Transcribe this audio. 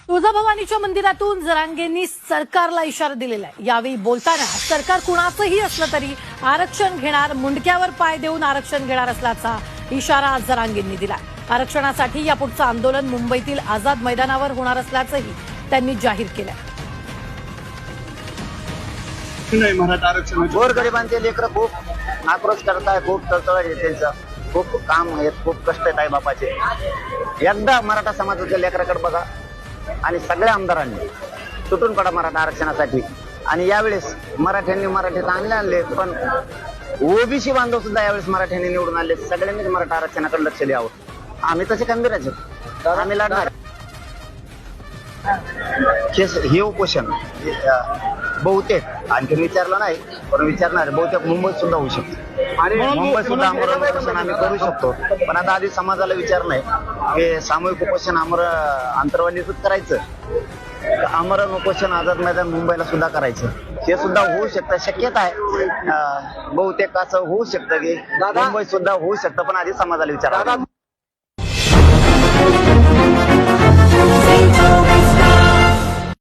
तुळजाभवानीच्या मंदिरातून जरांगेंनी सरकारला इशारा दिलेला आहे। यावेळी बोलताना सरकार कुणाचंही असलं तरी आरक्षण घेणार, मुंडक्यावर पाय देऊन आरक्षण घेणार असल्याचा इशारा जरांगेंनी दिला। आरक्षणासाठी यापुढचं आंदोलन मुंबईतील आझाद मैदानावर होणार असल्याचंही त्यांनी जाहीर केलं। मराठा आरक्षण गोरगरिबांचे लेकर खूप आक्रोश करताय, खूप तळतळ आहे त्यांचं, खूप काम आहेत, खूप कष्ट आहेत आई बापाचे। एकदा मराठा समाजाच्या लेकराकडे बघा आणि सगळ्या आमदारांनी सुटून पडा मराठा आरक्षणासाठी। आणि यावेळेस मराठ्यात आणले पण ओबीसी बांधव सुद्धा यावेळेस मराठ्यांनी निवडून आणले। सगळ्यांनीच मराठा आरक्षणाकडे लक्ष द्यावं। आम्ही तसे खंबीरच आहेत, आम्ही लढणार। हे उपोषण बहुतेक आणखी विचारलं नाही पण विचारणार बहुतेक मुंबईत सुद्धा होऊ शकतो आणि मुंबईत सुद्धा आमरण उपोषण आम्ही करू शकतो। पण आता आधी समाजाला विचारणं आहे की सामूहिक उपोषण आंतरवालीतच करायचं, आमरण उपोषण आझाद मैदान मुंबईला सुद्धा करायचं, हे सुद्धा होऊ शकतं, शक्यता आहे। बहुतेक असं होऊ शकतं की मुंबईत सुद्धा होऊ शकतं, पण आधी समाजाला विचारावं।